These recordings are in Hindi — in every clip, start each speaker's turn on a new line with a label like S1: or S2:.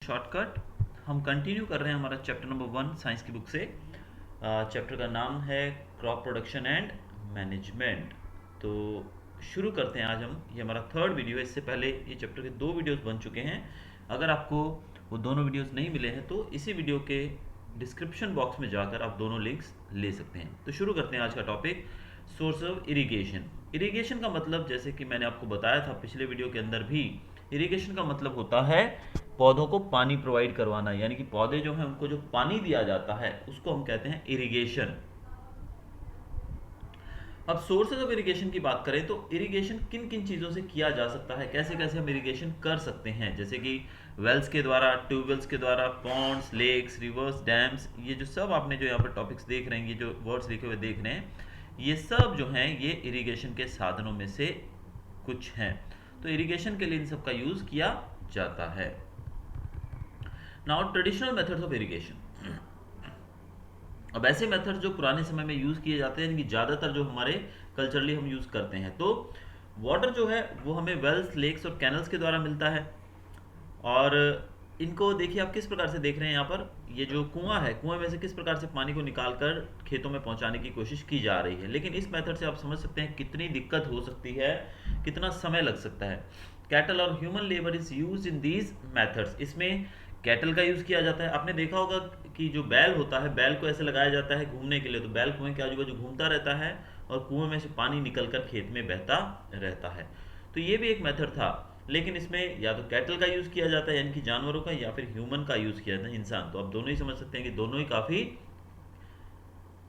S1: शॉर्टकट। हम कंटिन्यू कर रहे हैं हमारा चैप्टर नंबर 1 साइंस की बुक से। चैप्टर का नाम है क्रॉप प्रोडक्शन एंड मैनेजमेंट। तो शुरू करते हैं आज हम। ये हमारा थर्ड वीडियो है। इससे पहले ये चैप्टर के 2 वीडियोस बन चुके हैं। अगर आपको वो दोनों वीडियोस नहीं मिले हैं तो इसी वीडियो के डिस्क्रिप्शन बॉक्स में जाकर आप दोनों लिंक्स ले सकते हैं। तो शुरू करते हैं आज का topic, source of irrigation. Irrigation का मतलब, जैसे कि मैंने आपको बताया था पिछले वीडियो के अंदर भी, इरिगेशन का मतलब होता है पौधों को पानी प्रोवाइड करवाना, यानी कि पौधे जो हैं उनको जो पानी दिया जाता है उसको हम कहते हैं इरिगेशन। अब सोर्सेज ऑफ इरिगेशन की बात करें तो इरिगेशन किन किन चीज़ों से किया जा सकता है, कैसे कैसे हम इरिगेशन कर सकते हैं, जैसे कि वेल्स के द्वारा, ट्यूबवेल्स के द्वारा, पॉन्ड्स, लेक्स, रिवर्स, डैम्स। ये जो सब आपने जो यहाँ पर टॉपिक्स देख रहे हैं, ये जो वर्ड्स लिखे हुए देख रहे हैं, ये सब जो हैं ये इरिगेशन के साधनों में से कुछ हैं। तो इरिगेशन के लिए इन सब का यूज़ किया जाता है। Now traditional methods of irrigation. अब ऐसे मेथड्स जो पुराने समय में यूज़ किए जाते हैं, इनकी ज़्यादातर जो हमारे कल्चरली हम यूज़ करते हैं, तो वाटर जो है वो हमें वेल्स, लेक्स और कैनल्स के द्वारा मिलता है। और इनको देखिए आप किस प्रकार से देख रहे हैं यहाँ पर, ये जो कुआं है, कुएं में से किस प्रकार से पानी को निकालकर खेतों में पहुंचाने की कोशिश की जा रही है। लेकिन इस मेथड से आप समझ सकते हैं कितनी दिक्कत हो सकती है, कितना समय लग सकता है। कैटल और human labour is use in these methods. इसमें कैटल का यूज़ किया जाता है। आपने देखा होगा कि जो बैल होता है, बैल को ऐसे लगाया जाता है घूमने के लिए, तो बैल कुएं के आजू बाजू घूमता रहता है और कुएं में से पानी निकलकर खेत में बहता रहता है। तो ये भी एक मेथड था, लेकिन इसमें या तो कैटल का यूज़ किया जाता है यानी कि जानवरों का, या फिर ह्यूमन का यूज़ किया जाता है, इंसान। तो आप दोनों ही समझ सकते हैं कि दोनों ही काफ़ी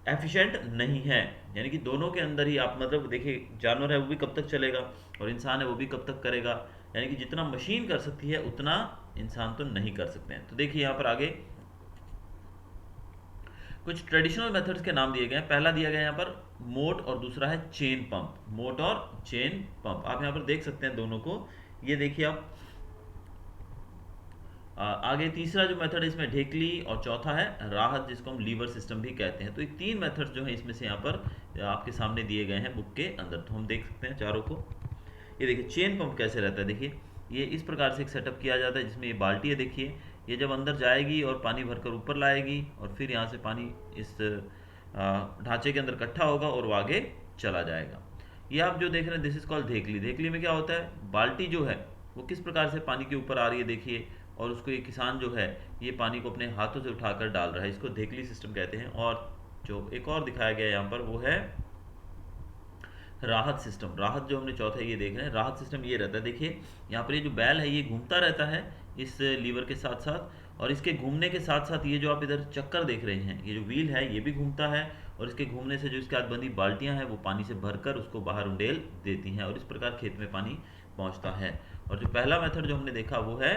S1: एफिशिएंट नहीं है। यानी कि दोनों के अंदर ही आप, मतलब देखिए, जानवर है वो भी कब तक चलेगा और इंसान है वो भी कब तक करेगा। यानी कि जितना मशीन कर सकती है उतना इंसान तो नहीं कर सकते हैं। तो देखिए यहाँ पर आगे कुछ ट्रेडिशनल मेथड्स के नाम दिए गए हैं। पहला दिया गया यहाँ पर मोट और दूसरा है चेन पंप। मोट और चेन पंप आप यहाँ पर देख सकते हैं दोनों को। ये देखिए आप, आगे तीसरा जो मेथड है इसमें ढेकली, और चौथा है राहत, जिसको हम लीवर सिस्टम भी कहते हैं। तो ये 3 मेथड्स जो हैं इसमें से यहाँ पर आपके सामने दिए गए हैं बुक के अंदर। तो हम देख सकते हैं चारों को। ये देखिए चेन पंप कैसे रहता है। देखिए ये इस प्रकार से एक सेटअप किया जाता है जिसमें ये बाल्टी है। देखिए ये जब अंदर जाएगी और पानी भरकर ऊपर लाएगी और फिर यहाँ से पानी इस ढांचे के अंदर इकट्ठा होगा और वो आगे चला जाएगा। ये आप जो देख रहे हैं दिस इज कॉल्ड ढेकली। ढेकली में क्या होता है, बाल्टी जो है वो किस प्रकार से पानी के ऊपर आ रही है देखिए, और उसको ये किसान जो है ये पानी को अपने हाथों से उठाकर डाल रहा है। इसको ढेकली सिस्टम कहते हैं। और जो एक और दिखाया गया यहाँ पर वो है राहत सिस्टम। राहत जो हमने चौथा ये देख रहे हैं, राहत सिस्टम ये रहता है। देखिए यहाँ पर ये जो बैल है ये घूमता रहता है इस लीवर के साथ साथ, और इसके घूमने के साथ साथ ये जो आप इधर चक्कर देख रहे हैं, ये जो व्हील है ये भी घूमता है, और इसके घूमने से जो इसके हाथ बंदी बाल्टियां हैं वो पानी से भरकर उसको बाहर उंडेल देती हैं, और इस प्रकार खेत में पानी पहुंचता है। और जो पहला मेथड जो हमने देखा वो है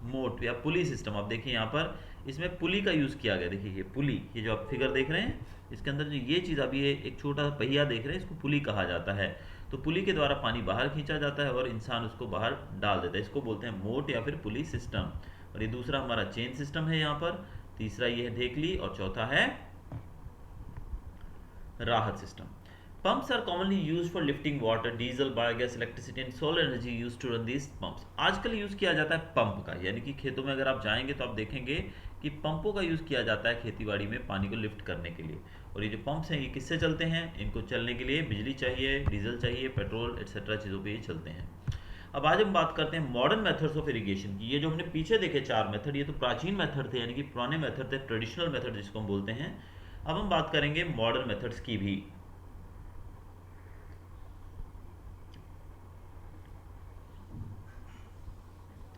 S1: मोट या पुली सिस्टम। आप देखिए यहाँ पर इसमें पुली का यूज़ किया गया। देखिए ये पुली, ये जो आप फिगर देख रहे हैं इसके अंदर जो ये चीज़ आप ये एक छोटा सा पहिया देख रहे हैं, इसको पुली कहा जाता है। तो पुली के द्वारा पानी बाहर खींचा जाता है और इंसान उसको बाहर डाल देता है। इसको बोलते हैं मोट या फिर पुली सिस्टम। और ये दूसरा हमारा चेन सिस्टम है यहाँ पर, तीसरा ये है ढेकली, और चौथा है राहत system. Pumps are commonly used for lifting water, diesel, biogas, electricity and solar energy used to run these pumps. आजकल यूज़ किया जाता है पंप का, यानी कि खेतों में अगर आप जाएंगे तो आप देखेंगे कि पंपों का यूज़ किया जाता है खेतीबाड़ी में पानी को लिफ्ट करने के लिए। और ये जो पंप्स हैं ये किससे चलते हैं, इनको चलने के लिए बिजली चाहिए, डीजल चाहिए, पेट्रोल एक्सेट्रा चीज़ों पे ये चलते हैं। अब आज हम बात करते हैं मॉडर्न मेथड्स ऑफ इरिगेशन की। ये जो हमने पीछे देखे 4 मेथड, ये तो प्राचीन मेथड थे, यानी कि पुराने मेथड थे, ट्रेडिशनल मेथड जिसको हम बोलते हैं। अब हम बात करेंगे मॉडर्न मेथड्स की भी।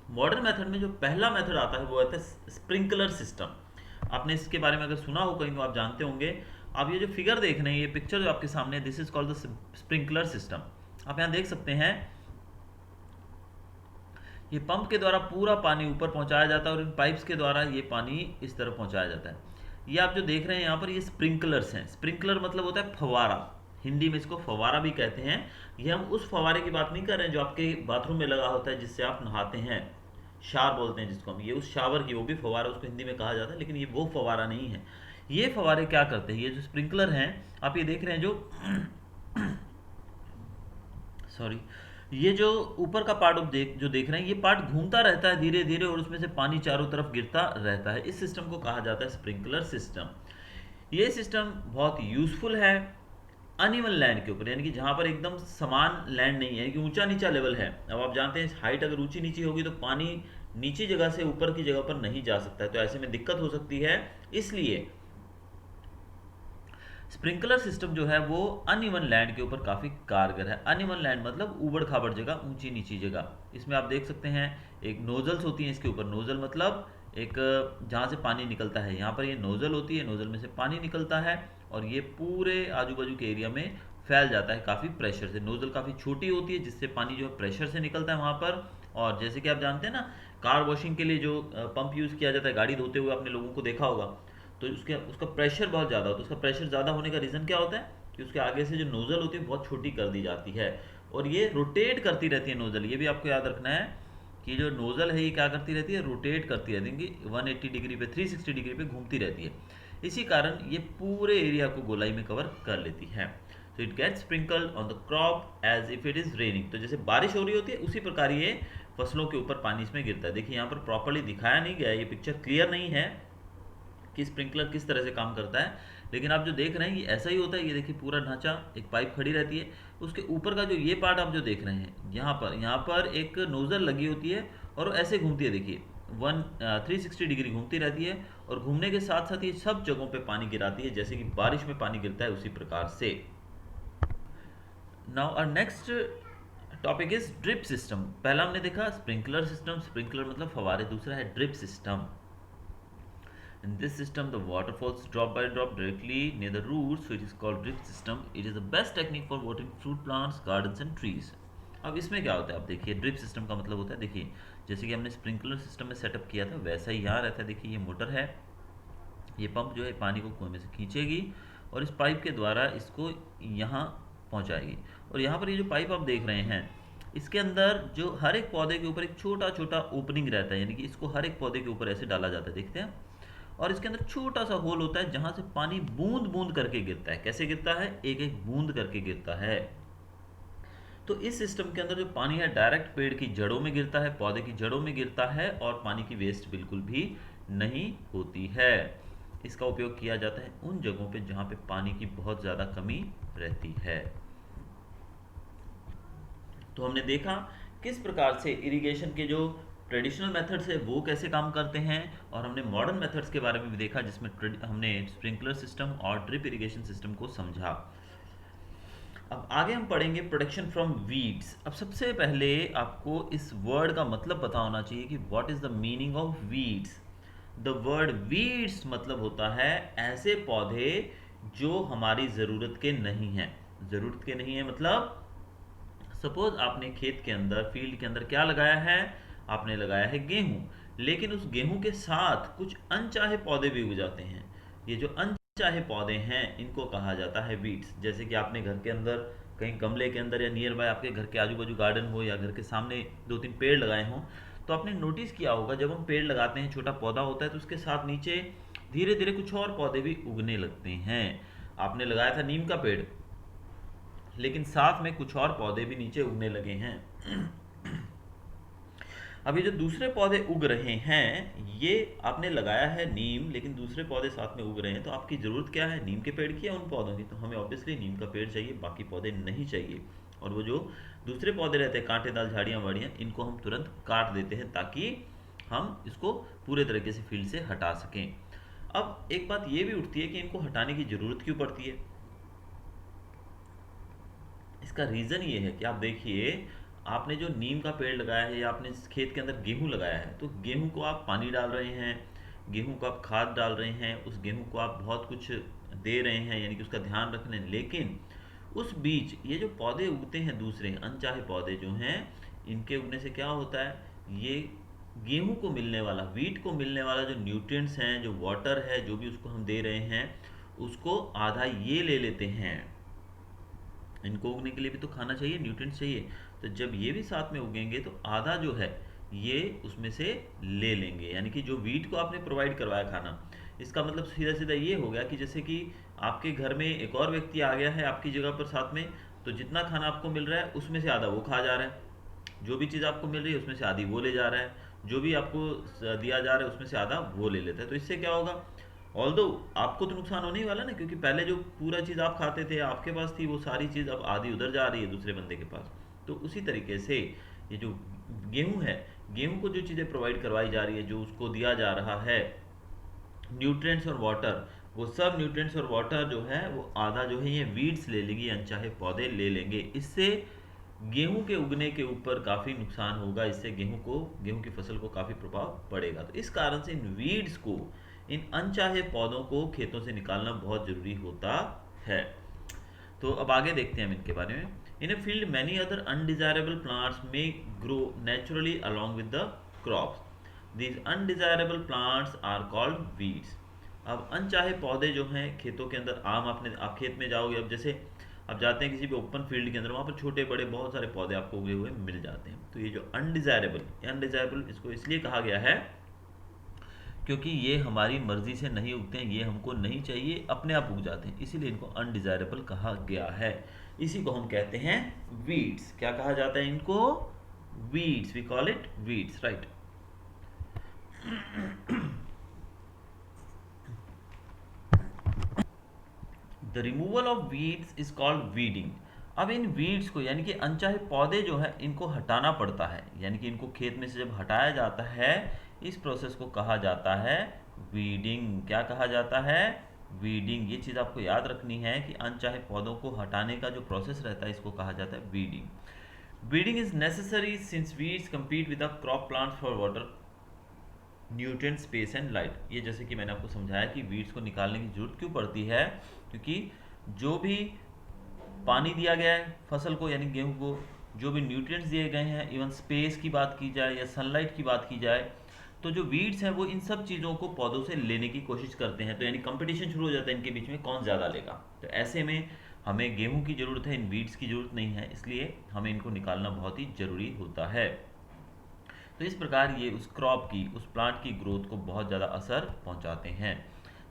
S1: मॉडर्न मेथड में जो पहला मेथड आता है वो आता है स्प्रिंकलर सिस्टम। आपने इसके बारे में अगर सुना हो कहीं तो आप जानते होंगे। आप ये जो फिगर देख रहे हैं, ये पिक्चर जो आपके सामने है, this is called the sprinkler system. आप यहाँ देख सकते हैं ये पंप के द्वारा पूरा पानी ऊपर पहुंचाया जाता है और इन पाइप्स के द्वारा ये पानी इस तरफ पहुंचाया जाता है। ये आप जो देख रहे हैं यहाँ पर ये स्प्रिंकलर्स हैं। स्प्रिंकलर मतलब होता है फवारा, हिंदी में इसको फवारा भी कहते हैं। ये हम उस फवारे की बात नहीं कर रहे हैं जो आपके बाथरूम में लगा होता है जिससे आप नहाते हैं, शावर बोलते हैं जिसको हम, ये उस शावर की, वो भी फवारा उसको हिंदी में कहा जाता है, लेकिन ये वो फवारा नहीं है। ये फवारे क्या करते हैं, ये जो स्प्रिंकलर हैं आप ये देख रहे हैं जो सॉरी, ये जो ऊपर का पार्ट जो देख रहे हैं, ये पार्ट घूमता रहता है धीरे धीरे और उसमें से पानी चारों तरफ गिरता रहता है। इस सिस्टम को कहा जाता है स्प्रिंकलर सिस्टम। ये सिस्टम बहुत यूजफुल है अनइवन लैंड के ऊपर, यानी कि जहाँ पर एकदम समान लैंड नहीं है, कि ऊंचा नीचा लेवल है। अब आप जानते हैं हाइट अगर ऊंची नीची होगी तो पानी नीची जगह से ऊपर की जगह पर नहीं जा सकता है, तो ऐसे में दिक्कत हो सकती है। इसलिए स्प्रिंकलर सिस्टम जो है वो अनइवन लैंड के ऊपर काफ़ी कारगर है। अनइवन लैंड मतलब ऊबड़ खाबड़ जगह, ऊंची नीची जगह। इसमें आप देख सकते हैं एक नोजल्स होती हैं इसके ऊपर। नोजल मतलब एक जहाँ से पानी निकलता है, यहाँ पर ये नोजल होती है, नोजल में से पानी निकलता है और ये पूरे आजू बाजू के एरिया में फैल जाता है काफ़ी प्रेशर से। नोजल काफ़ी छोटी होती है जिससे पानी जो है प्रेशर से निकलता है वहाँ पर। और जैसे कि आप जानते हैं ना, कार वॉशिंग के लिए जो पंप यूज़ किया जाता है, गाड़ी धोते हुए आपने लोगों को देखा होगा, तो उसका प्रेशर बहुत ज़्यादा होता है। उसका प्रेशर ज़्यादा होने का रीज़न क्या होता है कि उसके आगे से जो नोज़ल होती है बहुत छोटी कर दी जाती है और ये रोटेट करती रहती है नोज़ल। ये भी आपको याद रखना है कि जो नोज़ल है ये क्या करती रहती है, रोटेट करती रहती है, कि 180 डिग्री पे, 360 डिग्री पे घूमती रहती है। इसी कारण ये पूरे एरिया को गोलाई में कवर कर लेती है। तो it gets sprinkled on the crop as if it is raining. तो जैसे बारिश हो रही होती है उसी प्रकार ये फसलों के ऊपर पानी इसमें गिरता है। देखिए यहाँ पर प्रॉपर्ली दिखाया नहीं गया, ये पिक्चर क्लियर नहीं है कि स्प्रिंकलर किस तरह से काम करता है, लेकिन आप जो देख रहे हैं ये ऐसा ही होता है। ये देखिए पूरा ढांचा, एक पाइप खड़ी रहती है, उसके ऊपर का जो ये पार्ट आप जो देख रहे हैं, यहाँ पर एक नोजल लगी होती है और वो ऐसे घूमती है। देखिए 360 डिग्री घूमती रहती है और घूमने के साथ साथ ये सब जगहों पे पानी गिराती है, जैसे कि बारिश में पानी गिरता है उसी प्रकार से। Now our next topic is drip system. पहला हमने देखा स्प्रिंकलर सिस्टम, स्प्रिंकलर मतलब फवारे। दूसरा है drip system. In this system, the water falls drop by drop directly near the roots, so it is called drip system. It is the best technique for watering fruit plants, gardens and trees. अब इसमें क्या होता है, आप देखिए ड्रिप सिस्टम का मतलब होता है, देखिए जैसे कि हमने स्प्रिंकलर सिस्टम में सेटअप किया था वैसा ही यहाँ रहता है। देखिए ये मोटर है, ये पंप जो है पानी को कुएं में से खींचेगी और इस पाइप के द्वारा इसको यहाँ पहुँचाएगी। और यहाँ पर ये जो पाइप आप देख रहे हैं, इसके अंदर जो हर एक पौधे के ऊपर एक छोटा छोटा ओपनिंग रहता है, यानी कि इसको हर एक पौधे के ऊपर ऐसे डाला जाता है, देखते हैं। और इसके अंदर छोटा सा होल होता है जहां से पानी बूंद बूंद करके गिरता है। कैसे गिरता है, एक एक बूंद करके गिरता है। तो इस सिस्टम के अंदर जो पानी है डायरेक्ट पेड़ की जड़ों में गिरता है, पौधे की जड़ों में गिरता है और पानी की वेस्ट बिल्कुल भी नहीं होती है। इसका उपयोग किया जाता है उन जगहों पे जहां पे पानी की बहुत ज़्यादा कमी रहती है। तो हमने देखा किस प्रकार से इरिगेशन के जो ट्रेडिशनल मेथड्स है वो कैसे काम करते हैं, और हमने मॉडर्न मेथड्स के बारे में भी देखा जिसमें हमने स्प्रिंकलर सिस्टम और ड्रिप इरिगेशन सिस्टम को समझा। अब आगे हम पढ़ेंगे प्रोटेक्शन फ्रॉम वीड्स। अब सबसे पहले आपको इस वर्ड का मतलब पता होना चाहिए कि what is the meaning of weeds. The word weeds मतलब होता है ऐसे पौधे जो हमारी ज़रूरत के नहीं हैं। ज़रूरत के नहीं है मतलब सपोज आपने खेत के अंदर, फील्ड के अंदर क्या लगाया है, आपने लगाया है गेहूं, लेकिन उस गेहूं के साथ कुछ अनचाहे पौधे भी उग जाते हैं। ये जो अनचाहे पौधे हैं इनको कहा जाता है वीड्स। जैसे कि आपने घर के अंदर कहीं गमले के अंदर या नियर बाय आपके घर के आजू बाजू गार्डन हो या घर के सामने 2-3 पेड़ लगाए हों, तो आपने नोटिस किया होगा जब हम पेड़ लगाते हैं, छोटा पौधा होता है तो उसके साथ नीचे धीरे धीरे कुछ और पौधे भी उगने लगते हैं। आपने लगाया था नीम का पेड़, लेकिन साथ में कुछ और पौधे भी नीचे उगने लगे हैं। अब ये जो दूसरे पौधे उग रहे हैं, ये आपने लगाया है नीम, लेकिन दूसरे पौधे साथ में उग रहे हैं, तो आपकी ज़रूरत क्या है, नीम के पेड़ की या उन पौधों की? तो हमें ऑब्वियसली नीम का पेड़ चाहिए, बाकी पौधे नहीं चाहिए। और वो जो दूसरे पौधे रहते हैं कांटेदार झाड़ियाँ वाड़ियाँ, इनको हम तुरंत काट देते हैं ताकि हम इसको पूरे तरीके से फील्ड से हटा सकें। अब एक बात ये भी उठती है कि इनको हटाने की ज़रूरत क्यों पड़ती है। इसका रीज़न ये है कि आप देखिए, आपने जो नीम का पेड़ लगाया है या आपने इस खेत के अंदर गेहूं लगाया है, तो गेहूं को आप पानी डाल रहे हैं, गेहूं को आप खाद डाल रहे हैं, उस गेहूं को आप बहुत कुछ दे रहे हैं, यानी कि उसका ध्यान रख रहे हैं। लेकिन उस बीच ये जो पौधे उगते हैं, दूसरे अनचाहे पौधे जो हैं, इनके उगने से क्या होता है, ये गेहूं को मिलने वाला, वीट को मिलने वाला जो न्यूट्रिएंट्स हैं, जो वाटर है, जो भी उसको हम दे रहे हैं, उसको आधा ये ले लेते हैं। इनको उगने के लिए भी तो खाना चाहिए, न्यूट्रिएंट्स चाहिए। तो जब ये भी साथ में उगेंगे तो आधा जो है ये उसमें से ले लेंगे, यानी कि जो वीट को आपने प्रोवाइड करवाया खाना, इसका मतलब सीधा सीधा ये हो गया कि जैसे कि आपके घर में एक और व्यक्ति आ गया है आपकी जगह पर साथ में, तो जितना खाना आपको मिल रहा है उसमें से आधा वो खा जा रहा है। जो भी चीज़ आपको मिल रही है उसमें से आधी वो ले जा रहा है, जो भी आपको दिया जा रहा है उसमें से आधा वो ले लेता है। तो इससे क्या होगा, ऑल्दो आपको तो नुकसान होने ही वाला ना, क्योंकि पहले जो पूरा चीज़ आप खाते थे, आपके पास थी, वो सारी चीज़ अब आधी उधर जा रही है दूसरे बंदे के पास। तो उसी तरीके से ये जो गेहूं है, गेहूं को जो चीज़ें प्रोवाइड करवाई जा रही है, जो उसको दिया जा रहा है न्यूट्रिएंट्स और वाटर, वो सब न्यूट्रिएंट्स और वाटर जो है वो आधा जो है ये वीड्स ले लेंगी, अनचाहे पौधे ले लेंगे। इससे गेहूं के उगने के ऊपर काफ़ी नुकसान होगा, इससे गेहूं की फसल को काफ़ी प्रभाव पड़ेगा। तो इस कारण से इन वीड्स को, इन अनचाहे पौधों को खेतों से निकालना बहुत ज़रूरी होता है। तो अब आगे देखते हैं हम इनके बारे में। In a field many other undesirable plants may grow naturally along with the crops, these undesirable plants are called weeds. अब अनचाहे पौधे जो हैं खेतों के अंदर, आप खेत में जाओगे, अब जैसे आप जाते हैं किसी भी ओपन फील्ड के अंदर, वहाँ पर छोटे बड़े बहुत सारे पौधे आपको उगे हुए मिल जाते हैं। तो ये जो अनडिजायरेबल इसको इसलिए कहा गया है क्योंकि ये हमारी मर्जी से नहीं उगते हैं, ये हमको नहीं चाहिए, अपने आप उग जाते हैं, इसीलिए इनको अनडिजायरेबल कहा गया है। इसी को हम कहते हैं वीड्स। क्या कहा जाता है इनको? Weeds, we call it weeds, right. The removal of weeds is called weeding. अब इन वीड्स को, यानी कि अनचाहे पौधे जो है, इनको हटाना पड़ता है, यानी कि इनको खेत में से जब हटाया जाता है, इस प्रोसेस को कहा जाता है वीडिंग। क्या कहा जाता है? वीडिंग। ये चीज़ आपको याद रखनी है कि अनचाहे पौधों को हटाने का जो प्रोसेस रहता है, इसको कहा जाता है weeding. Weeding is necessary since weeds compete with the crop plants for water, nutrient, space and light. ये जैसे कि मैंने आपको समझाया कि वीड्स को निकालने की जरूरत क्यों पड़ती है, क्योंकि जो भी पानी दिया गया है फसल को, यानी गेहूं को, जो भी न्यूट्रिएंट्स दिए गए हैं, इवन स्पेस की बात की जाए या सनलाइट की बात की जाए, तो जो वीड्स हैं वो इन सब चीज़ों को पौधों से लेने की कोशिश करते हैं। तो यानी कंपटीशन शुरू हो जाता है इनके बीच में, कौन ज़्यादा लेगा। तो ऐसे में हमें गेहूं की ज़रूरत है, इन वीड्स की ज़रूरत नहीं है, इसलिए हमें इनको निकालना बहुत ही ज़रूरी होता है। तो इस प्रकार ये उस क्रॉप की, उस प्लांट की ग्रोथ को बहुत ज़्यादा असर पहुंचाते हैं।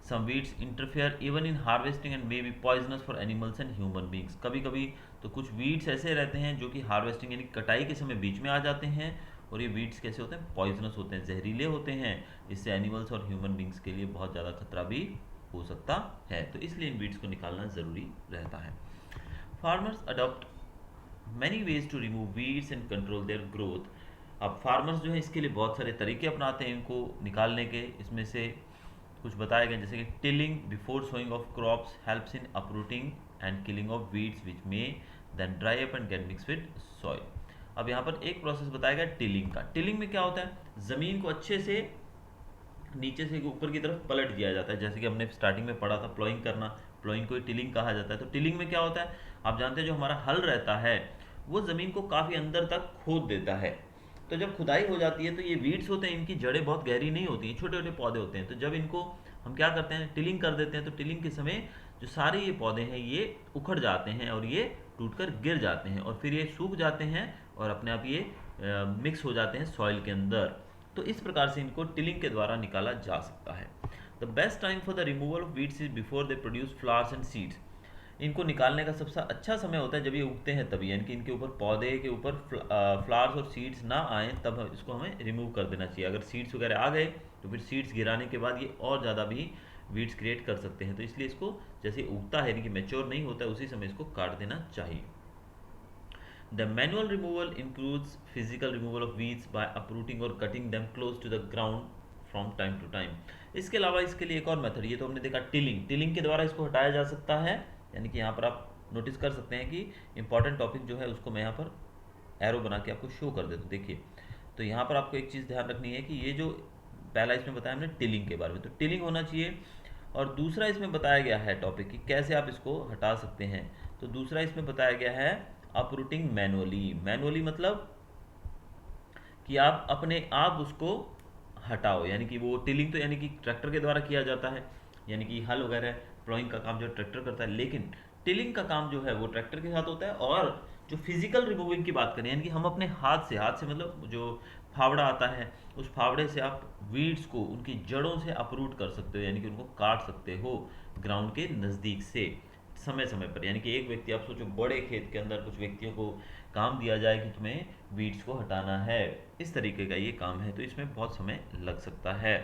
S1: Some weeds interfere even in harvesting and may be poisonous for animals and human beings. कभी कभी तो कुछ वीड्स ऐसे रहते हैं जो कि हार्वेस्टिंग यानी कटाई के समय बीच में आ जाते हैं, और ये वीड्स कैसे होते हैं? पॉइजनस होते हैं, जहरीले होते हैं। इससे एनिमल्स और ह्यूमन बींग्स के लिए बहुत ज़्यादा खतरा भी हो सकता है। तो इसलिए इन वीड्स को निकालना ज़रूरी रहता है। Farmers adopt many ways to remove weeds and control their growth. अब फार्मर्स जो है इसके लिए बहुत सारे तरीके अपनाते हैं इनको निकालने के। इसमें से कुछ बताए गए, जैसे कि tilling before sowing of crops helps in uprooting and killing of weeds which may then dry up and get mix with soil. अब यहाँ पर एक प्रोसेस बताया गया टिलिंग का। टिलिंग में क्या होता है? ज़मीन को अच्छे से नीचे से ऊपर की तरफ पलट दिया जाता है, जैसे कि हमने स्टार्टिंग में पढ़ा था प्लॉइंग करना, प्लॉइंग को टिलिंग कहा जाता है। तो टिलिंग में क्या होता है, आप जानते हैं जो हमारा हल रहता है वो ज़मीन को काफ़ी अंदर तक खोद देता है। तो जब खुदाई हो जाती है तो ये वीड्स होते हैं, इनकी जड़ें बहुत गहरी नहीं होती हैं, छोटे छोटे पौधे होते हैं। तो जब इनको हम क्या करते हैं, टिलिंग कर देते हैं, तो टिलिंग के समय जो सारे ये पौधे हैं ये उखड़ जाते हैं और ये टूटकर गिर जाते हैं, और फिर ये सूख जाते हैं और अपने आप ये मिक्स हो जाते हैं सॉइल के अंदर। तो इस प्रकार से इनको टिलिंग के द्वारा निकाला जा सकता है। The best time for the removal of weeds is before they produce flowers and seeds. इनको निकालने का सबसे अच्छा समय होता है जब ये उगते हैं तभी, यानी कि इनके ऊपर, पौधे के ऊपर फ्लावर्स और सीड्स ना आए, तब इसको हमें रिमूव कर देना चाहिए। अगर सीड्स वगैरह आ गए तो फिर सीड्स गिराने के बाद ये और ज़्यादा भी वीड्स क्रिएट कर सकते हैं। तो इसलिए इसको जैसे उगता है, यानी कि मेच्योर नहीं होता है, उसी समय इसको काट देना चाहिए। The manual removal includes physical removal of weeds by uprooting or cutting them close to the ground from time to time. इसके अलावा इसके लिए एक और मेथड, ये तो हमने देखा टिलिंग, टिलिंग के द्वारा इसको हटाया जा सकता है। यानी कि यहाँ पर आप नोटिस कर सकते हैं कि इंपॉर्टेंट टॉपिक जो है उसको मैं यहाँ पर एरो बना के आपको शो कर देता हूँ। देखिए, तो यहाँ पर आपको एक चीज़ ध्यान रखनी है कि ये जो पहला इसमें बताया हमने टिलिंग के बारे में, तो टिलिंग होना चाहिए। और दूसरा इसमें बताया गया है टॉपिक कि कैसे आप इसको हटा सकते हैं। तो दूसरा इसमें बताया गया है अपरूटिंग मैनुअली। मैनुअली मतलब कि आप अपने आप उसको हटाओ, यानी कि वो टिलिंग तो यानी कि ट्रैक्टर के द्वारा किया जाता है, यानी कि हल वगैरह प्लॉइंग का काम जो ट्रैक्टर करता है, लेकिन टिलिंग का काम जो है वो ट्रैक्टर के साथ होता है। और जो फिजिकल रिमूविंग की बात करें, यानी कि हम अपने हाथ से मतलब जो फावड़ा आता है, उस फावड़े से आप वीड्स को उनकी जड़ों से अपरूट कर सकते हो, यानी कि उनको काट सकते हो ग्राउंड के नज़दीक से समय समय पर। यानी कि एक व्यक्ति, आप सोचो बड़े खेत के अंदर कुछ व्यक्तियों को काम दिया जाए कि तुम्हें वीड्स को हटाना है, इस तरीके का ये काम है, तो इसमें बहुत समय लग सकता है।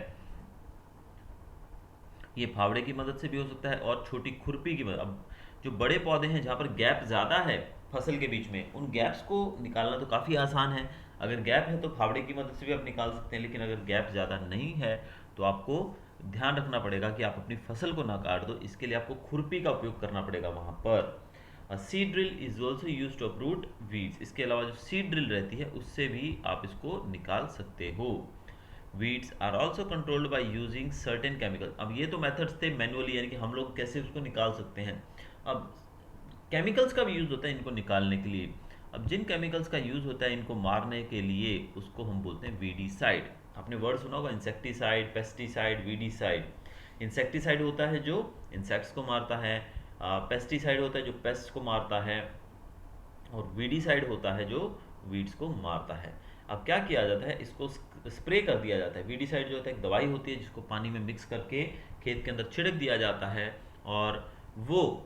S1: ये फावड़े की मदद से भी हो सकता है और छोटी खुरपी की मदद। अब जो बड़े पौधे हैं जहाँ पर गैप ज़्यादा है फसल के बीच में, उन गैप्स को निकालना तो काफ़ी आसान है। अगर गैप है तो फावड़े की मदद से भी आप निकाल सकते हैं, लेकिन अगर गैप ज़्यादा नहीं है तो आपको ध्यान रखना पड़ेगा कि आप अपनी फसल को ना काट दो, इसके लिए आपको खुरपी का उपयोग करना पड़ेगा वहाँ पर। Seed drill is also use to uproot weeds. इसके अलावा जो सीड ड्रिल रहती है उससे भी आप इसको निकाल सकते हो। Weeds are also controlled by using certain chemical. अब ये तो मेथड्स थे मैनुअली, यानी कि हम लोग कैसे उसको निकाल सकते हैं। अब केमिकल्स का भी यूज़ होता है इनको निकालने के लिए। अब जिन केमिकल्स का यूज़ होता है इनको मारने के लिए, उसको हम बोलते हैं वीडीसाइड। आपने वर्ड सुना होगा, इंसेक्टिसाइड, पेस्टिसाइड, वीडीसाइड। इंसेक्टिसाइड होता है जो इंसेक्ट्स को मारता है, पेस्टिसाइड होता है जो पेस्ट को मारता है, और वीडीसाइड होता है जो वीड्स को मारता है। अब क्या किया जाता है, इसको स्प्रे कर दिया जाता है। वीडीसाइड जो होता है एक दवाई होती है जिसको पानी में मिक्स करके खेत के अंदर छिड़क दिया जाता है, और वो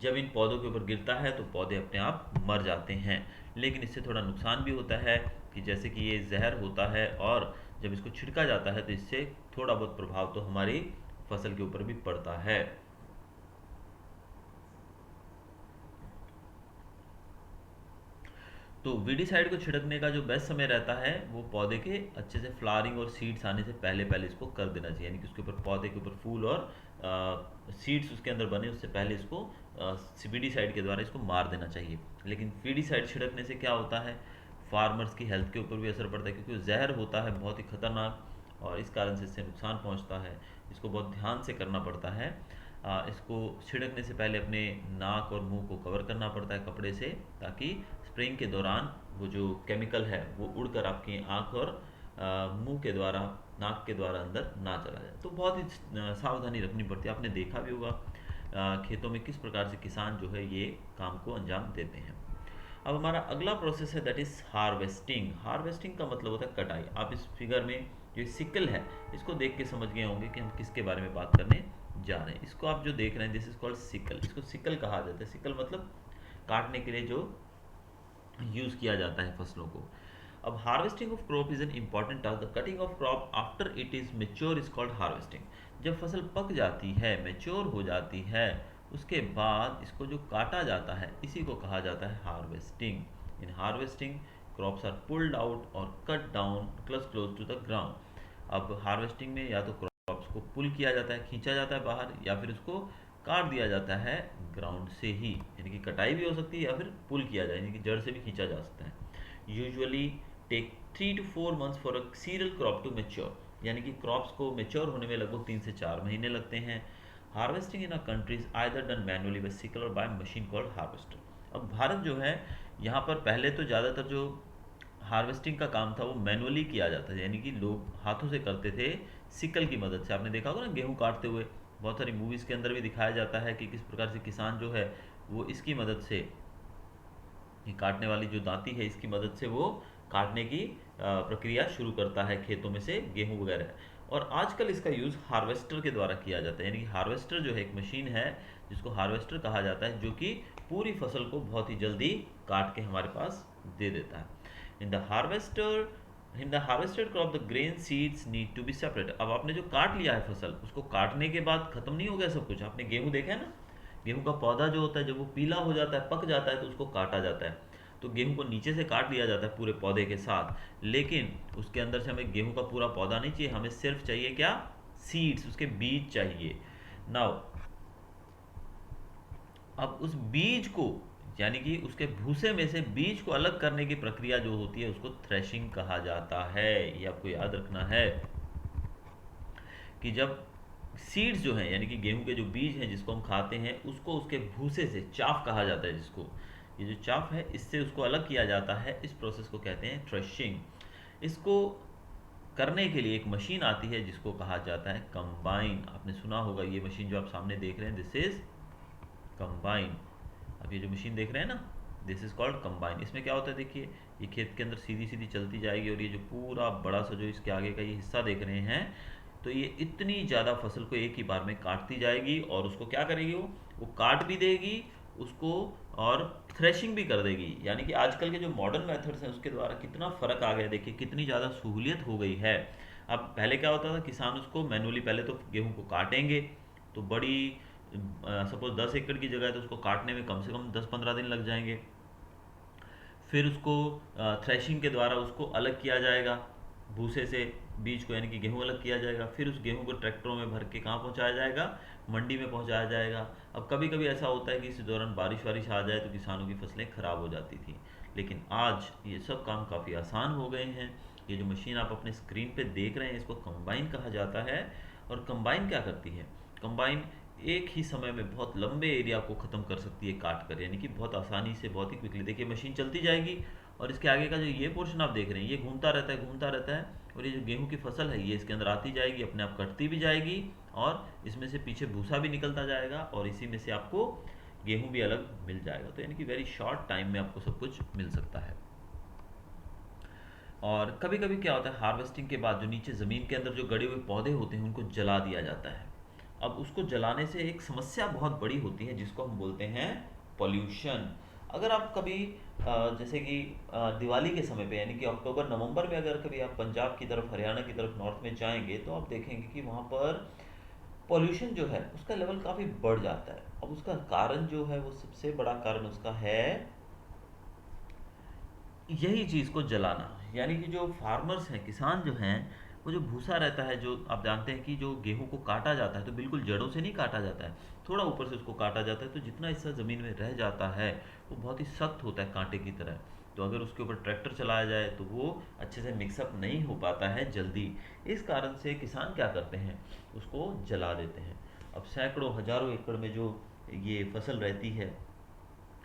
S1: जब इन पौधों के ऊपर गिरता है तो पौधे अपने आप मर जाते हैं। लेकिन इससे थोड़ा नुकसान भी होता है कि जैसे कि ये जहर होता है, और जब इसको छिड़का जाता है तो इससे थोड़ा बहुत प्रभाव तो हमारी फसल के ऊपर भी पड़ता है। तो वीडीसाइड को छिड़कने का जो बेस्ट समय रहता है वो पौधे के अच्छे से फ्लावरिंग और सीड्स आने से पहले पहले इसको कर देना चाहिए, यानी कि उसके ऊपर पौधे के ऊपर फूल और सीड्स उसके अंदर बने उससे पहले इसको वीडीसाइड के द्वारा इसको मार देना चाहिए। लेकिन वीडीसाइड छिड़कने से क्या होता है, फार्मर्स की हेल्थ के ऊपर भी असर पड़ता है, क्योंकि वो जहर होता है बहुत ही खतरनाक, और इस कारण से इससे नुकसान पहुंचता है। इसको बहुत ध्यान से करना पड़ता है। इसको छिड़कने से पहले अपने नाक और मुंह को कवर करना पड़ता है कपड़े से, ताकि स्प्रेइंग के दौरान वो जो केमिकल है वो उड़कर आपकी आँख और मुंह के द्वारा, नाक के द्वारा अंदर ना चला जाए। तो बहुत ही सावधानी रखनी पड़ती है। आपने देखा भी होगा खेतों में किस प्रकार से किसान जो है ये काम को अंजाम देते हैं। अब हमारा अगला प्रोसेस है दैट इज़ हार्वेस्टिंग। हार्वेस्टिंग का मतलब होता है कटाई। आप इस फिगर में जो सिकल है इसको देख के समझ गए होंगे कि हम किसके बारे में बात करने जा रहे हैं। इसको आप जो देख रहे हैं दिस इज कॉल्ड सिकल। इसको सिकल कहा जाता है। सिकल मतलब काटने के लिए जो यूज़ किया जाता है फसलों को। अब harvesting of crop is an important task. The cutting of crop after it is mature is called harvesting. जब फसल पक जाती है, मेच्योर हो जाती है, उसके बाद इसको जो काटा जाता है इसी को कहा जाता है harvesting. In harvesting crops are pulled out और cut down close to the ground. अब हार्वेस्टिंग में या तो क्रॉप्स को पुल किया जाता है, खींचा जाता है बाहर, या फिर उसको काट दिया जाता है ग्राउंड से ही, यानी कि कटाई भी हो सकती है या फिर पुल किया जाए, यानी कि जड़ से भी खींचा जा सकता है। Usually take 3 to 4 months for a cereal crop to mature, यानी कि क्रॉप्स को मेच्योर होने में लगभग 3 से 4 महीने लगते हैं। Harvesting in a countries either done manually by sickle और बाय मशीन कॉल्ड हार्वेस्टर। अब भारत जो है यहाँ पर पहले तो ज़्यादातर जो हार्वेस्टिंग का काम था वो मैनुअली किया जाता था, यानी कि लोग हाथों से करते थे सिकल की मदद से। आपने देखा होगा ना गेहूँ काटते हुए, बहुत सारी मूवीज़ के अंदर भी दिखाया जाता है कि किस प्रकार से किसान जो है वो इसकी मदद से, ये काटने वाली जो दांती है इसकी मदद से वो काटने की प्रक्रिया शुरू करता है खेतों में से गेहूं वगैरह। और आजकल इसका यूज़ हार्वेस्टर के द्वारा किया जाता है, यानी कि हार्वेस्टर जो है एक मशीन है जिसको हार्वेस्टर कहा जाता है, जो कि पूरी फसल को बहुत ही जल्दी काट के हमारे पास दे देता है। In the harvester in the harvested crop the grain seeds need to be separate. अब आपने जो काट लिया है फसल, उसको काटने के बाद खत्म नहीं हो गया सब कुछ। आपने गेहूं देखा है ना, गेहूं का पौधा जो होता है जब वो पीला हो जाता है, पक जाता है, तो उसको काटा जाता है। तो गेहूं को नीचे से काट लिया जाता है पूरे पौधे के साथ, लेकिन उसके अंदर से हमें गेहूं का पूरा पौधा नहीं चाहिए, हमें सिर्फ चाहिए क्या, सीड्स, उसके बीज चाहिए। नाउ अब उस बीज को, यानी कि उसके भूसे में से बीज को अलग करने की प्रक्रिया जो होती है उसको थ्रेशिंग कहा जाता है। ये आपको याद रखना है कि जब सीड्स जो हैं, यानी कि गेहूं के जो बीज हैं जिसको हम खाते हैं, उसको उसके भूसे से, चाफ कहा जाता है जिसको, ये जो चाफ है इससे उसको अलग किया जाता है। इस प्रोसेस को कहते हैं थ्रेशिंग। इसको करने के लिए एक मशीन आती है जिसको कहा जाता है कंबाइन। आपने सुना होगा, ये मशीन जो आप सामने देख रहे हैं दिस इज कंबाइन। अब ये जो मशीन देख रहे हैं ना, दिस इज कॉल्ड कंबाइन। इसमें क्या होता है, देखिए ये खेत के अंदर सीधी सीधी चलती जाएगी, और ये जो पूरा बड़ा सा जो इसके आगे का ये हिस्सा देख रहे हैं, तो ये इतनी ज़्यादा फसल को एक ही बार में काटती जाएगी, और उसको क्या करेगी, वो काट भी देगी उसको, और थ्रेशिंग भी कर देगी। यानी कि आजकल के जो मॉडर्न मेथड्स हैं उसके द्वारा कितना फ़र्क आ गया, देखिए कितनी ज़्यादा सहूलियत हो गई है। अब पहले क्या होता था, किसान उसको मैनुअली पहले तो गेहूं को काटेंगे, तो बड़ी सपोज 10 एकड़ की जगह है तो उसको काटने में कम से कम 10-15 दिन लग जाएंगे। फिर उसको थ्रेशिंग के द्वारा उसको अलग किया जाएगा भूसे से, बीज को यानी कि गेहूं अलग किया जाएगा। फिर उस गेहूं को ट्रैक्टरों में भर के कहाँ पहुंचाया जाएगा, मंडी में पहुंचाया जाएगा। अब कभी कभी ऐसा होता है कि इस दौरान बारिश वारिश आ जाए तो किसानों की फसलें खराब हो जाती थी, लेकिन आज ये सब काम काफ़ी आसान हो गए हैं। ये जो मशीन आप अपने स्क्रीन पे देख रहे हैं इसको कंबाइन कहा जाता है। और कंबाइन क्या करती है, कंबाइन एक ही समय में बहुत लंबे एरिया को ख़त्म कर सकती है काट कर, यानी कि बहुत आसानी से, बहुत ही क्विकली। देखिए मशीन चलती जाएगी और इसके आगे का जो ये पोर्शन आप देख रहे हैं ये घूमता रहता है, घूमता रहता है, और ये जो गेहूं की फसल है ये इसके अंदर आती जाएगी, अपने आप कटती भी जाएगी, और इसमें से पीछे भूसा भी निकलता जाएगा, और इसी में से आपको गेहूं भी अलग मिल जाएगा। तो यानी कि वेरी शॉर्ट टाइम में आपको सब कुछ मिल सकता है। और कभी कभी क्या होता है, हार्वेस्टिंग के बाद जो नीचे ज़मीन के अंदर जो गड़े हुए पौधे होते हैं उनको जला दिया जाता है। अब उसको जलाने से एक समस्या बहुत बड़ी होती है जिसको हम बोलते हैं पॉल्यूशन। अगर आप कभी जैसे कि दिवाली के समय पे यानी कि अक्टूबर नवंबर में अगर कभी आप पंजाब की तरफ, हरियाणा की तरफ नॉर्थ में जाएंगे तो आप देखेंगे कि वहाँ पर पॉल्यूशन जो है उसका लेवल काफ़ी बढ़ जाता है। अब उसका कारण जो है, वो सबसे बड़ा कारण उसका है यही चीज़ को जलाना। यानी कि जो फार्मर्स हैं, किसान जो हैं, वो जो भूसा रहता है, जो आप जानते हैं कि जो गेहूं को काटा जाता है तो बिल्कुल जड़ों से नहीं काटा जाता है, थोड़ा ऊपर से उसको काटा जाता है, तो जितना हिस्सा ज़मीन में रह जाता है वो बहुत ही सख्त होता है कांटे की तरह। तो अगर उसके ऊपर ट्रैक्टर चलाया जाए तो वो अच्छे से मिक्सअप नहीं हो पाता है जल्दी। इस कारण से किसान क्या करते हैं, उसको जला देते हैं। अब सैकड़ों हज़ारों एकड़ में जो ये फसल रहती है,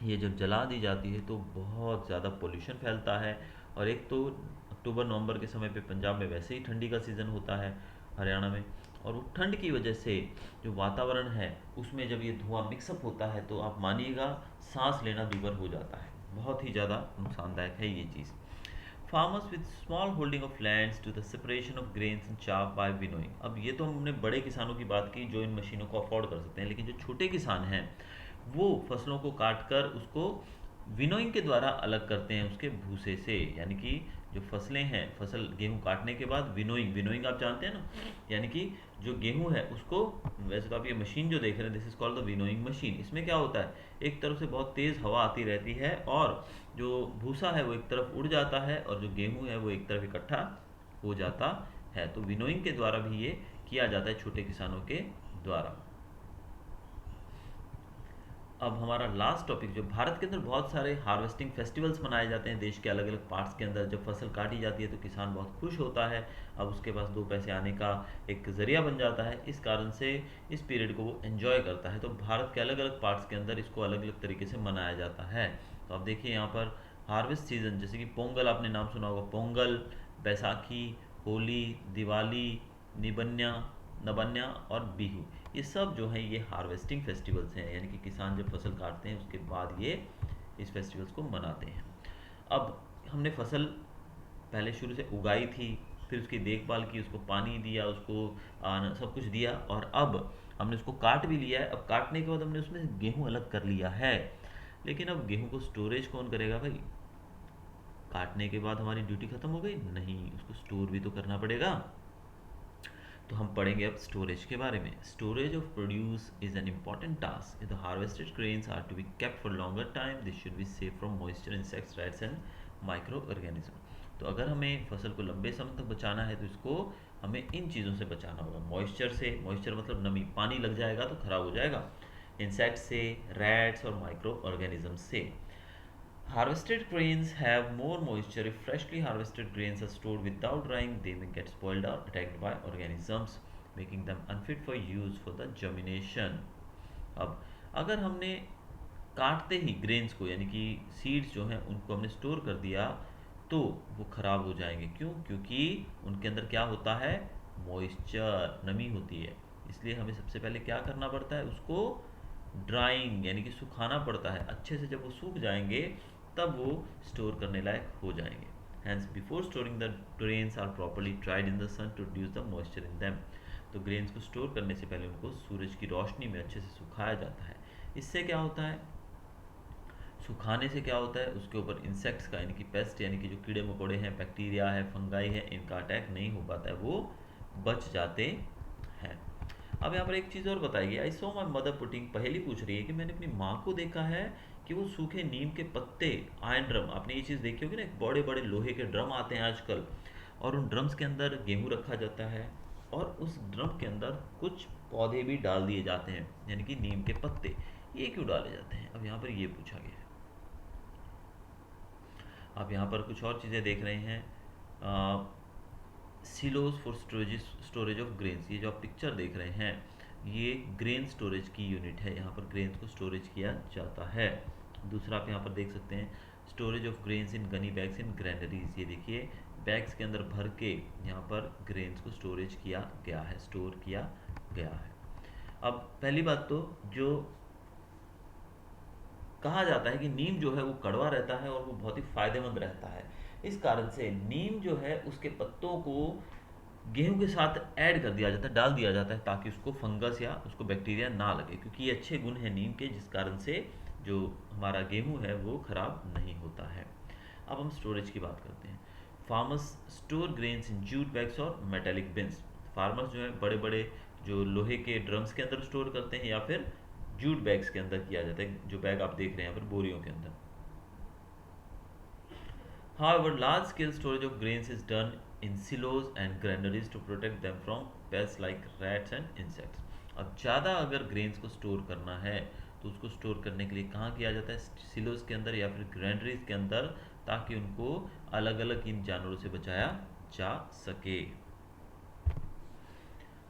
S1: ये जब जला दी जाती है तो बहुत ज़्यादा पोल्यूशन फैलता है। और एक तो अक्टूबर नवंबर के समय पे पंजाब में वैसे ही ठंडी का सीज़न होता है, हरियाणा में, और वो ठंड की वजह से जो वातावरण है उसमें जब ये धुआं मिक्सअप होता है तो आप मानिएगा सांस लेना दूभर हो जाता है। बहुत ही ज़्यादा नुकसानदायक है ये चीज़। Farmers with small holding of lands to the separation of grains and chaff by winnowing. अब ये तो हमने बड़े किसानों की बात की जो इन मशीनों को अफोर्ड कर सकते हैं, लेकिन जो छोटे किसान हैं वो फसलों को काट कर उसको विनोइंग के द्वारा अलग करते हैं उसके भूसे से। यानी कि जो फसलें हैं, फसल गेहूं काटने के बाद विनोइंग, विनोइंग आप जानते हैं ना, यानी कि जो गेहूं है उसको, वैसे तो आप ये मशीन जो देख रहे हैं this is called the winnowing machine. इसमें क्या होता है, एक तरफ से बहुत तेज़ हवा आती रहती है और जो भूसा है वो एक तरफ उड़ जाता है और जो गेहूं है वो एक तरफ इकट्ठा हो जाता है। तो विनोइंग के द्वारा भी ये किया जाता है छोटे किसानों के द्वारा। अब हमारा लास्ट टॉपिक, जो भारत के अंदर बहुत सारे हार्वेस्टिंग फेस्टिवल्स मनाए जाते हैं देश के अलग अलग पार्ट्स के अंदर। जब फसल काटी जाती है तो किसान बहुत खुश होता है, अब उसके पास दो पैसे आने का एक ज़रिया बन जाता है, इस कारण से इस पीरियड को वो एंजॉय करता है। तो भारत के अलग अलग पार्ट्स के अंदर इसको अलग अलग तरीके से मनाया जाता है। तो आप देखिए यहाँ पर हार्वेस्ट सीजन, जैसे कि पोंगल, आपने नाम सुना होगा, पोंगल, बैसाखी, होली, दिवाली, निबन्या, नबन्या और बिहू, ये सब जो हैं ये हार्वेस्टिंग फेस्टिवल्स हैं। यानी कि किसान जब फसल काटते हैं उसके बाद ये इस फेस्टिवल्स को मनाते हैं। अब हमने फसल पहले शुरू से उगाई थी, फिर उसकी देखभाल की, उसको पानी दिया, उसको सब कुछ दिया, और अब हमने उसको काट भी लिया है। अब काटने के बाद हमने उसमें से गेहूँ अलग कर लिया है, लेकिन अब गेहूँ को स्टोरेज कौन करेगा भाई? काटने के बाद हमारी ड्यूटी खत्म हो गई? नहीं, उसको स्टोर भी तो करना पड़ेगा। तो हम पढ़ेंगे अब स्टोरेज के बारे में। Storage of produce is an important task. The harvested grains are to be kept for longer time, this should be safe from moisture, insects, rats and micro organism. तो अगर हमें फसल को लंबे समय तक बचाना है तो इसको हमें इन चीज़ों से बचाना होगा। मॉइस्चर से, मॉइस्चर मतलब नमी, पानी लग जाएगा तो खराब हो जाएगा। इंसेक्ट से, रैट्स और माइक्रो ऑर्गेनिज्म से। Harvested grains have more moisture. If freshly harvested grains are stored without drying, they may get spoiled or attacked by organisms, making them unfit for use for the germination. अब अगर हमने काटते ही ग्रेन्स को, यानी कि सीड्स जो हैं उनको हमने स्टोर कर दिया तो वो ख़राब हो जाएंगे। क्यों? क्योंकि उनके अंदर क्या होता है, मॉइस्चर, नमी होती है। इसलिए हमें सबसे पहले क्या करना पड़ता है, उसको ड्राइंग यानी कि सुखाना पड़ता है अच्छे से। जब वो सूख जाएंगे तब वो स्टोर करने लायक हो जाएंगे। Hence before storing the grains are properly dried in the sun to reduce the moisture in them. तो ग्रेन्स को स्टोर करने से पहले उनको सूरज की रोशनी में अच्छे से सुखाया जाता है। इससे क्या होता है, सुखाने से क्या होता है, उसके ऊपर इंसेक्ट्स का यानी कि पेस्ट यानी कि जो कीड़े मकोड़े हैं, बैक्टीरिया है, फंगाई है, इनका अटैक नहीं हो पाता है, वो बच जाते हैं। अब यहाँ पर एक चीज़ और बताई गई, आई सो माई मदर पुटिंग, पहेली पूछ रही है कि मैंने अपनी माँ को देखा है कि वो सूखे नीम के पत्ते, आयरन ड्रम, आपने ये चीज़ देखी होगी ना, एक बड़े बड़े लोहे के ड्रम आते हैं आजकल, और उन ड्रम्स के अंदर गेहूँ रखा जाता है, और उस ड्रम के अंदर कुछ पौधे भी डाल दिए जाते हैं, यानी कि नीम के पत्ते। ये क्यों डाले जाते हैं, अब यहाँ पर ये पूछा गया है। आप यहाँ पर कुछ और चीज़ें देख रहे हैं, silos for storage of grains, ये जो आप पिक्चर देख रहे हैं ये ग्रेन स्टोरेज की यूनिट है, यहाँ पर ग्रेन्स को स्टोरेज किया जाता है। दूसरा आप यहाँ पर देख सकते हैं storage of grains in Ghani bags in ग्रैंडरीज, ये देखिए बैग्स के अंदर भर के यहाँ पर ग्रेन्स को स्टोरेज किया गया है, स्टोर किया गया है। अब पहली बात तो जो कहा जाता है कि नीम जो है वो कड़वा रहता है और वो बहुत ही फायदेमंद रहता है, इस कारण से नीम जो है उसके पत्तों को गेहूं के साथ ऐड कर दिया जाता है, डाल दिया जाता है, ताकि उसको फंगस या उसको बैक्टीरिया ना लगे, क्योंकि ये अच्छे गुण हैं नीम के, जिस कारण से जो हमारा गेहूं है वो खराब नहीं होता है। अब हम स्टोरेज की बात करते हैं। Farmers store grains in jute bags और मेटेलिक बिन्स, फार्मर्स जो है बड़े बड़े जो लोहे के ड्रम्स के अंदर स्टोर करते हैं या फिर जूट बैग्स के अंदर किया जाता है, जो बैग आप देख रहे हैं यहाँ पर बोरियों के अंदर। However, large scale storage of grains is done in silos and granaries to protect them from pests like rats and insects. अब ज़्यादा अगर ग्रेन्स को स्टोर करना है तो उसको स्टोर करने के लिए कहाँ किया जाता है, सिलोज के अंदर या फिर ग्रैंडरीज के अंदर, ताकि उनको अलग अलग इन जानवरों से बचाया जा सके।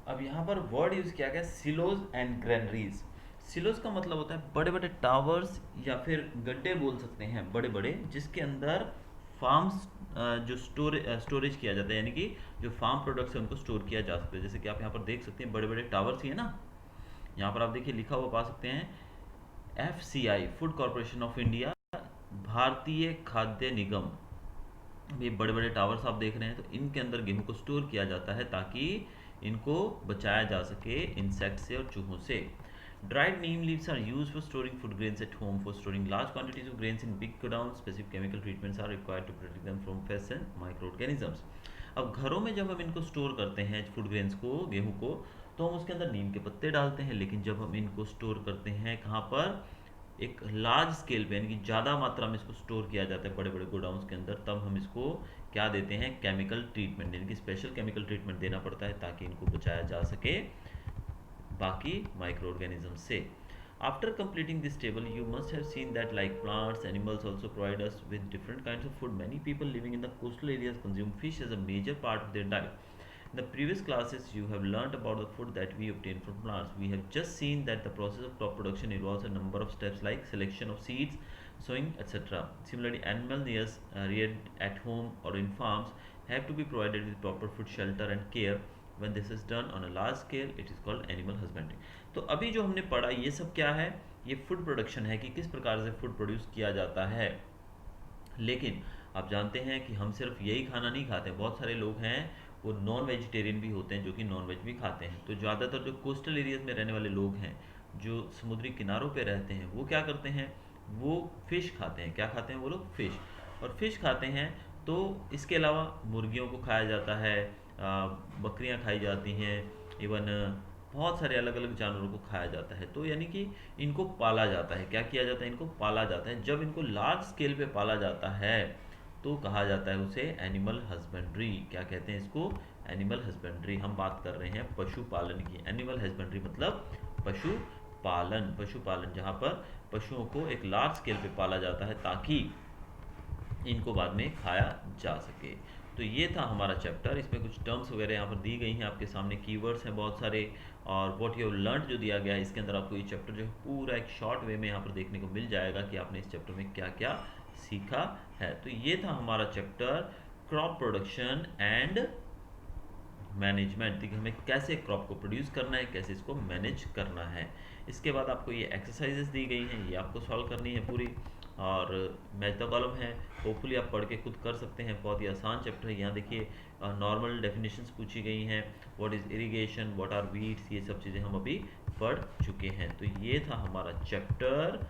S1: अब यहाँ पर वर्ड यूज किया गया सिलोज एंड ग्रैनरीज। सिलोज का मतलब होता है बड़े बड़े टावर्स या फिर गड्ढे बोल सकते हैं बड़े बड़े, जिसके अंदर फार्म्स जो स्टोरेज किया जाता है, यानी कि जो फार्म प्रोडक्ट्स है उनको स्टोर किया जा सकता है। जैसे कि आप यहाँ पर देख सकते हैं बड़े बड़े टावर्स ही है ना, यहाँ पर आप देखिए लिखा हुआ पा सकते हैं FCI, food corporation of India, भारतीय खाद्य निगम। ये बड़े बड़े टावर्स आप देख रहे हैं, तो इनके अंदर गेहूं को स्टोर किया जाता है ताकि इनको बचाया जा सके इंसेक्ट से और चूहों से। Dried neem leaves are used for storing food grains at home. For storing large quantities of grains in big godowns, specific chemical treatments are required to protect them from pests and microorganisms. अब घरों में जब हम इनको स्टोर करते हैं फूड ग्रेन्स को, गेहूं को, तो हम उसके अंदर नीम के पत्ते डालते हैं, लेकिन जब हम इनको स्टोर करते हैं कहाँ पर, एक लार्ज स्केल पे यानी कि ज़्यादा मात्रा में इसको स्टोर किया जाता है बड़े बड़े गोडाउंस के अंदर, तब हम इसको क्या देते हैं, केमिकल ट्रीटमेंट, यानी कि स्पेशल केमिकल ट्रीटमेंट देना पड़ता है ताकि इनको बचाया जा सके बाकी माइक्रो ऑर्गेनिज्म से। After completing this table, you must have seen that like plants, animals also provide us with different kinds of food. Many people living in the coastal areas consume fish as a major part of their diet. In the previous classes, you have learnt about the food that we obtain from plants. We have just seen that the process of crop production involves a number of steps like selection of seeds, sowing, etc. Similarly, animals reared at home or in farms have to be provided with proper food, shelter and care. When this is done on a large scale, it is called animal husbandry. तो अभी जो हमने पढ़ा ये सब क्या है, ये फूड प्रोडक्शन है कि किस प्रकार से फूड प्रोड्यूस किया जाता है। लेकिन आप जानते हैं कि हम सिर्फ यही खाना नहीं खाते, बहुत सारे लोग हैं वो नॉन वेजिटेरियन भी होते हैं जो कि नॉन वेज भी खाते हैं। तो ज़्यादातर जो कोस्टल एरियाज में रहने वाले लोग हैं, जो समुद्री किनारों पे रहते हैं, वो क्या करते हैं, वो फिश खाते हैं। क्या खाते हैं वो लोग, फिश। और फिश खाते हैं तो इसके अलावा मुर्गियों को खाया जाता है, बकरियां खाई जाती हैं, इवन बहुत सारे अलग अलग जानवरों को खाया जाता है। तो यानी कि इनको पाला जाता है। क्या किया जाता है, इनको पाला जाता है। जब इनको लार्ज स्केल पे पाला जाता है तो कहा जाता है उसे एनिमल हस्बेंड्री। क्या कहते हैं इसको, एनिमल हस्बेंड्री। हम बात कर रहे हैं पशुपालन की। एनिमल हस्बेंड्री मतलब पशुपालन। पशुपालन जहाँ पर पशुओं को एक लार्ज स्केल पे पाला जाता है ताकि इनको बाद में खाया जा सके। तो ये था हमारा चैप्टर। इसमें कुछ टर्म्स वगैरह यहाँ पर दी गई हैं आपके सामने, कीवर्ड्स हैं बहुत सारे, और व्हाट यू हैव लर्नड जो दिया गया है इसके अंदर आपको ये चैप्टर जो है पूरा एक शॉर्ट वे में यहाँ पर देखने को मिल जाएगा कि आपने इस चैप्टर में क्या क्या सीखा है। तो ये था हमारा chapter crop production and management, कि हमें कैसे क्रॉप को प्रोड्यूस करना है, कैसे इसको मैनेज करना है। इसके बाद आपको ये एक्सरसाइजेस दी गई हैं, ये आपको सॉल्व करनी है पूरी, और मैच द कॉलम है, होपफुली आप पढ़ के खुद कर सकते हैं। बहुत ही आसान चैप्टर है। यहाँ देखिए नॉर्मल डेफिनेशंस पूछी गई हैं, what is irrigation, what are weeds, ये सब चीज़ें हम अभी पढ़ चुके हैं। तो ये था हमारा चैप्टर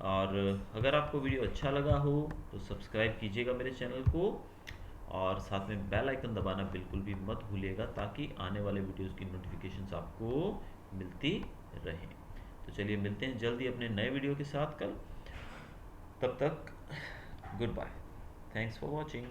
S1: और अगर आपको वीडियो अच्छा लगा हो तो सब्सक्राइब कीजिएगा मेरे चैनल को, और साथ में बेल आइकन दबाना बिल्कुल भी मत भूलिएगा, ताकि आने वाले वीडियोस की नोटिफिकेशंस आपको मिलती रहे। तो चलिए मिलते हैं जल्दी अपने नए वीडियो के साथ कल। तब तक good bye. Thanks for watching.